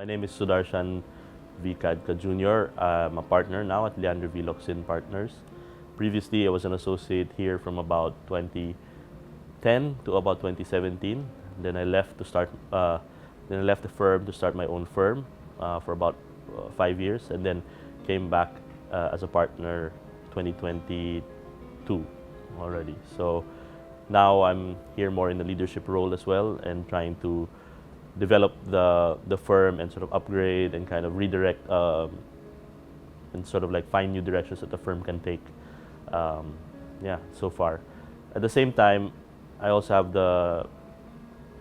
My name is Sudarshan V. Khadka Jr. I'm a partner now at Leandro V. Locsin Partners. Previously, I was an associate here from about 2010 to about 2017. Then I left to start. Then I left the firm to start my own firm for about 5 years, and then came back as a partner 2022 already. So now I'm here more in the leadership role as well, and trying to develop the firm and sort of upgrade and kind of redirect and sort of like find new directions that the firm can take. Yeah, so far. At the same time, I also have the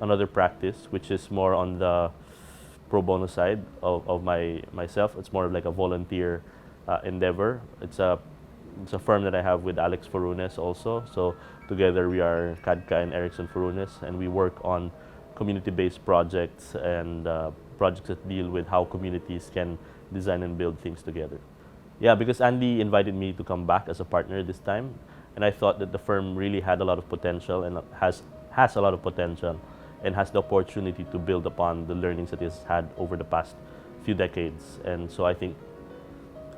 another practice which is more on the pro bono side of myself. It's more of like a volunteer endeavor. It's a firm that I have with Alex Furunes also. So together we are Khadka and Erickson Furunes, and we work on community-based projects and projects that deal with how communities can design and build things together. Yeah, because Andy invited me to come back as a partner this time, and I thought that the firm really had a lot of potential and has a lot of potential and has the opportunity to build upon the learnings that it's had over the past few decades. And so I think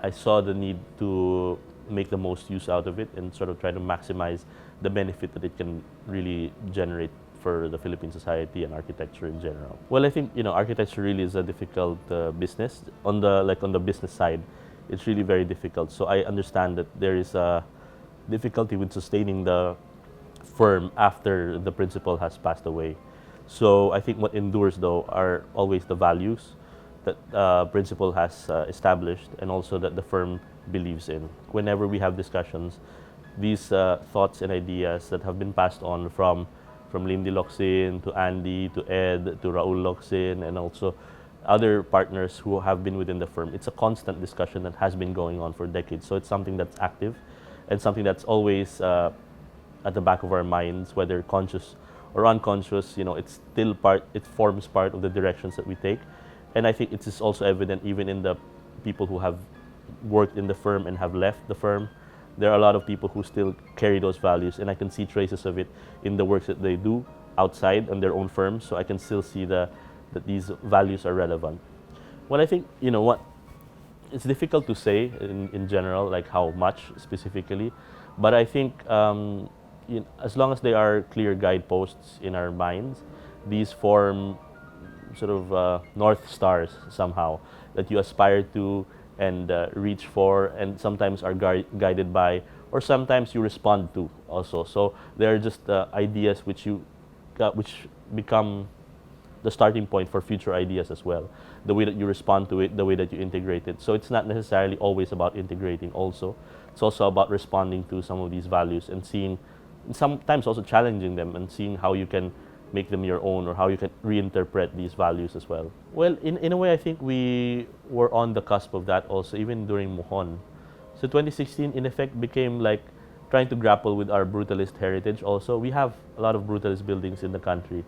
I saw the need to make the most use out of it and sort of try to maximize the benefit that it can really generate for the Philippine society and architecture in general. Well, I think architecture really is a difficult business. On the business side, it's really very difficult. So I understand that there is a difficulty with sustaining the firm after the principal has passed away. So I think what endures though are always the values that principal has established, and also that the firm believes in. Whenever we have discussions, these thoughts and ideas that have been passed on from Lindy Locsin to Andy to Ed to Raul Locsin and also other partners who have been within the firm. It's a constant discussion that has been going on for decades. So it's something that's active and something that's always at the back of our minds, whether conscious or unconscious. It's still it forms part of the directions that we take. And I think it is also evident even in the people who have worked in the firm and have left the firm. There are a lot of people who still carry those values, and I can see traces of it in the works that they do outside on their own firms. So I can still see that these values are relevant. Well, I think it's difficult to say in general, like how much specifically, but I think as long as they are clear guideposts in our minds, these form sort of north stars somehow that you aspire to and reach for, and sometimes are guided by, or sometimes you respond to also. So they're just ideas which become the starting point for future ideas as well. The way that you respond to it, the way that you integrate it. So it's not necessarily always about integrating also. It's also about responding to some of these values and seeing, sometimes also challenging them and seeing how you can make them your own or how you can reinterpret these values as well. Well, in a way, I think we were on the cusp of that also, even during Mohon. So 2016, in effect, became like trying to grapple with our brutalist heritage also. We have a lot of brutalist buildings in the country,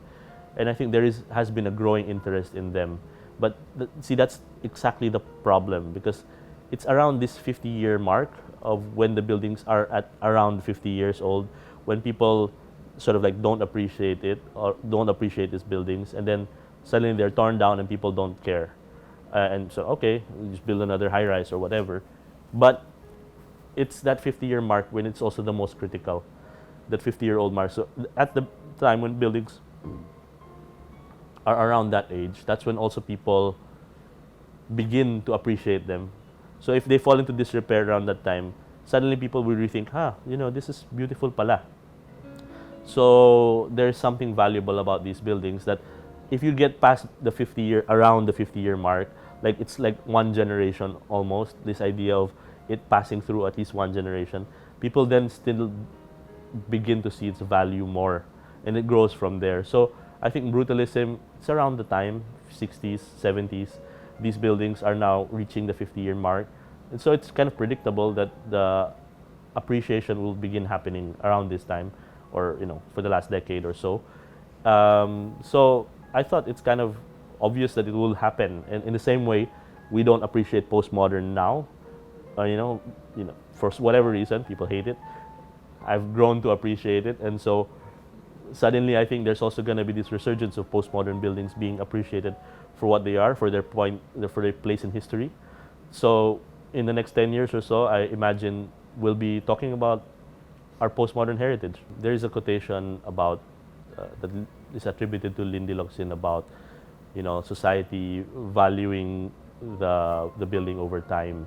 and I think has been a growing interest in them. But see, that's exactly the problem, because it's around this 50-year mark of when the buildings are at around 50 years old, when people sort of like don't appreciate it or don't appreciate these buildings, and then suddenly they're torn down and people don't care. And so, okay, we just build another high rise or whatever. But it's that 50-year mark when it's also the most critical, that 50-year-old mark. So at the time when buildings are around that age, that's when also people begin to appreciate them. So if they fall into disrepair around that time, suddenly people will rethink, this is beautiful pala. So there's something valuable about these buildings that if you get past around the 50-year mark, like it's like one generation almost, this idea of it passing through at least one generation, people then still begin to see its value more, and it grows from there. So I think brutalism, it's around the time, 60s, 70s, these buildings are now reaching the 50-year mark. And so it's kind of predictable that the appreciation will begin happening around this time, or for the last decade or so. So I thought it's kind of obvious that it will happen. And in the same way, we don't appreciate postmodern now. For whatever reason, people hate it. I've grown to appreciate it, and so suddenly I think there's also going to be this resurgence of postmodern buildings being appreciated for what they are, for their point, for their place in history. So in the next 10 years or so, I imagine we'll be talking about our postmodern heritage. There is a quotation about that is attributed to Lindy Locsin about, society valuing the building over time.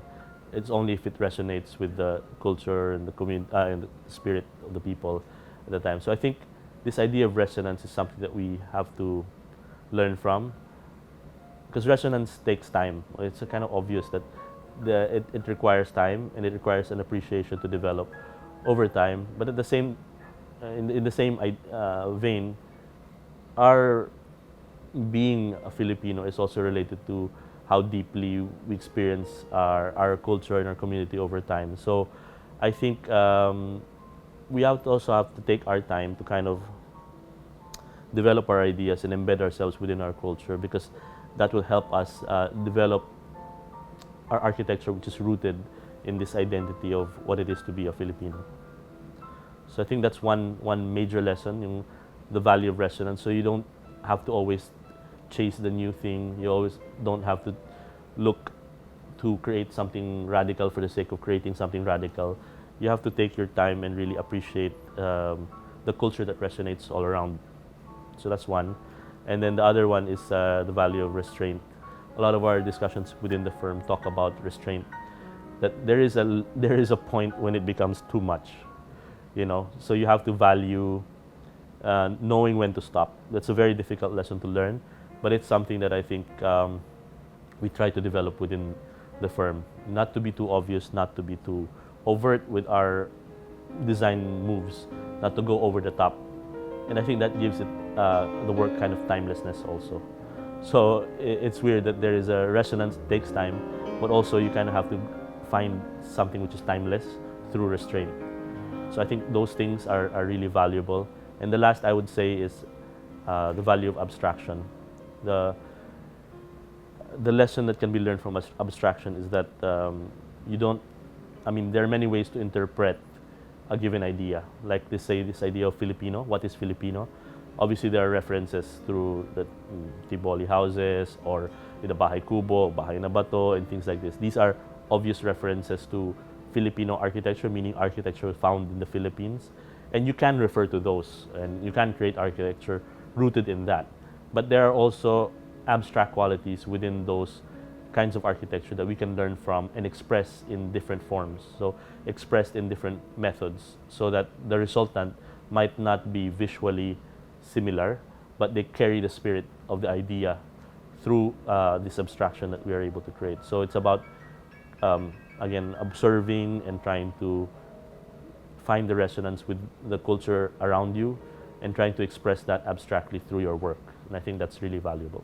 It's only if it resonates with the culture and the community and the spirit of the people at the time. So I think this idea of resonance is something that we have to learn from, because resonance takes time. It's kind of obvious that it requires time and it requires an appreciation to develop over time. But at the same, in the same vein, our being a Filipino is also related to how deeply we experience our culture and our community over time. So I think we also have to take our time to kind of develop our ideas and embed ourselves within our culture, because that will help us develop our architecture, which is rooted in this identity of what it is to be a Filipino. So I think that's one major lesson, the value of resonance. So you don't have to always chase the new thing. You always don't have to look to create something radical for the sake of creating something radical. You have to take your time and really appreciate the culture that resonates all around. So that's one. And then the other one is the value of restraint. A lot of our discussions within the firm talk about restraint. That there is a point when it becomes too much, So you have to value knowing when to stop. That's a very difficult lesson to learn, but it's something that I think we try to develop within the firm. Not to be too obvious, not to be too overt with our design moves, not to go over the top. And I think that gives it the work kind of timelessness also. So it's weird that there is a resonance, takes time, but also you kind of have to find something which is timeless through restraint. So I think those things are really valuable. And the last I would say is the value of abstraction. The lesson that can be learned from abstraction is that there are many ways to interpret a given idea. Like this idea of Filipino, what is Filipino? Obviously, there are references through the Tiboli houses or the Bahay Kubo, Bahay na Bato, and things like this. These are obvious references to Filipino architecture, meaning architecture found in the Philippines. And you can refer to those, and you can create architecture rooted in that. But there are also abstract qualities within those kinds of architecture that we can learn from and express in different forms. So expressed in different methods, so that the resultant might not be visually similar, but they carry the spirit of the idea through this abstraction that we are able to create. So it's about, again, observing and trying to find the resonance with the culture around you and trying to express that abstractly through your work. And I think that's really valuable.